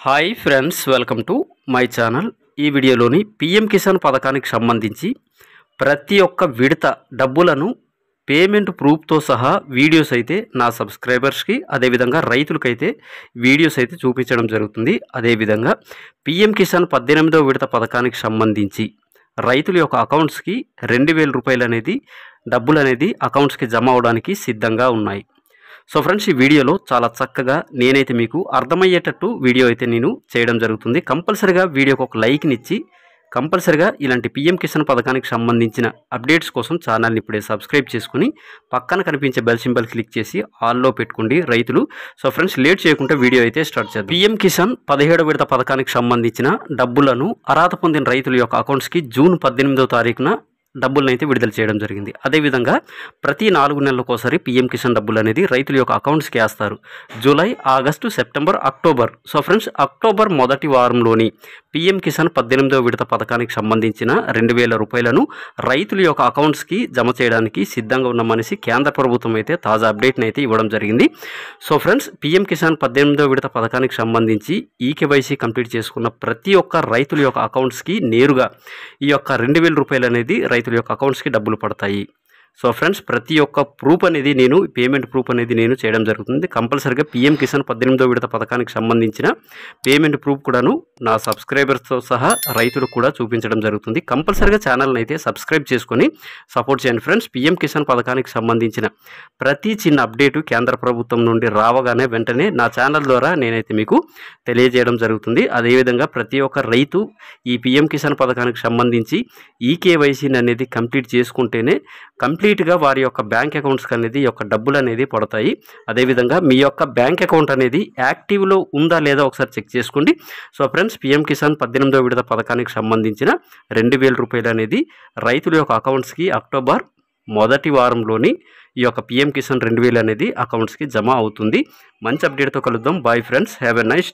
Hi friends, welcome to my channel. ఈ వీడియోలోని PM Kisan పథకానికి సంబంధించి ప్రతి ఒక్క విడత డబ్బులను పేమెంట్ ప్రూఫ్తో సహా వీడియోస్ అయితే నా సబ్స్క్రైబర్స్కి, అదేవిధంగా రైతులకైతే వీడియోస్ అయితే చూపించడం జరుగుతుంది. అదేవిధంగా పిఎం కిసాన్ 18వ విడత పథకానికి సంబంధించి రైతుల యొక్క అకౌంట్స్కి 2000 రూపాయలు అనేది డబ్బులు అనేది అకౌంట్స్కి జమ అవడానికి సిద్ధంగా ఉన్నాయి. సో ఫ్రెండ్స్, ఈ వీడియోలో చాలా చక్కగా నేనైతే మీకు అర్థమయ్యేటట్టు వీడియో అయితే నేను చేయడం జరుగుతుంది. కంపల్సరిగా వీడియోకి ఒక లైక్నిచ్చి కంపల్సరిగా ఇలాంటి పిఎం కిసాన్ పథకానికి సంబంధించిన అప్డేట్స్ కోసం ఛానల్ని ఇప్పుడే సబ్స్క్రైబ్ చేసుకుని పక్కన కనిపించే బెల్ సింబల్ క్లిక్ చేసి ఆల్లో పెట్టుకోండి రైతులు. సో ఫ్రెండ్స్, లేట్ చేయకుండా వీడియో అయితే స్టార్ట్ చేద్దాం. పిఎం కిసాన్ 17వ విడత పథకానికి సంబంధించిన డబ్బులను అర్హత పొందిన రైతుల యొక్క అకౌంట్స్కి జూన్ 18వ తారీఖున డబ్బులను అయితే విడుదల చేయడం జరిగింది. అదేవిధంగా ప్రతి 4 నెలలకోసారి పిఎం కిసాన్ డబ్బులు అనేది రైతుల యొక్క అకౌంట్స్కి వేస్తారు. July, August, September, October. So friends, October మొదటి వారంలోని పిఎం కిసాన్ 18వ విడత పథకానికి సంబంధించిన 2000 రూపాయలను రైతుల యొక్క అకౌంట్స్కి జమ చేయడానికి సిద్ధంగా ఉన్నామనేసి కేంద్ర ప్రభుత్వం అయితే తాజా అప్డేట్ని అయితే ఇవ్వడం జరిగింది. సో ఫ్రెండ్స్, పిఎం కిసాన్ 18వ విడత పథకానికి సంబంధించి ఈకేవైసీ కంప్లీట్ చేసుకున్న ప్రతి ఒక్క రైతుల యొక్క అకౌంట్స్కి నేరుగా ఈ యొక్క 2000 రూపాయలు అనేది రైతుల యొక్క అకౌంట్స్కి డబ్బులు పడతాయి. సో ఫ్రెండ్స్, ప్రతి ఒక్క ప్రూఫ్ అనేది పేమెంట్ ప్రూఫ్ అనేది నేను చేయడం జరుగుతుంది. కంపల్సరీగా పిఎం కిసాన్ 18వ విడత పథకానికి సంబంధించిన పేమెంట్ ప్రూఫ్ కూడాను నా సబ్స్క్రైబర్స్తో సహా రైతులకు కూడా చూపించడం జరుగుతుంది. కంపల్సరీగా ఛానల్ని అయితే సబ్స్క్రైబ్ చేసుకొని సపోర్ట్ చేయండి ఫ్రెండ్స్. పిఎం కిసాన్ పథకానికి సంబంధించిన ప్రతి చిన్న అప్డేటు కేంద్ర ప్రభుత్వం నుండి రావగానే వెంటనే నా ఛానల్ ద్వారా నేనైతే మీకు తెలియజేయడం జరుగుతుంది. అదేవిధంగా ప్రతి ఒక్క రైతు ఈ పిఎం కిసాన్ పథకానికి సంబంధించి ఈకేవైసీని అనేది కంప్లీట్ చేసుకుంటేనే కంప్లీట్గా వారి యొక్క బ్యాంక్ అకౌంట్స్కి అనేది యొక్క డబ్బులు అనేది పడతాయి. అదేవిధంగా మీ యొక్క బ్యాంక్ అకౌంట్ అనేది యాక్టివ్లో ఉందా లేదా ఒకసారి చెక్ చేసుకోండి. సో ఫ్రెండ్స్, పిఎం కిసాన్ 18వ విడత పథకానికి సంబంధించిన 2000 రూపాయలు అనేది రైతుల యొక్క అకౌంట్స్కి అక్టోబర్ మొదటి వారంలోని ఈ యొక్క పిఎం కిసాన్ 2000 అనేది అకౌంట్స్కి జమ అవుతుంది. మంచి అప్డేట్తో కలుద్దాం. Bye friends, have a nice day.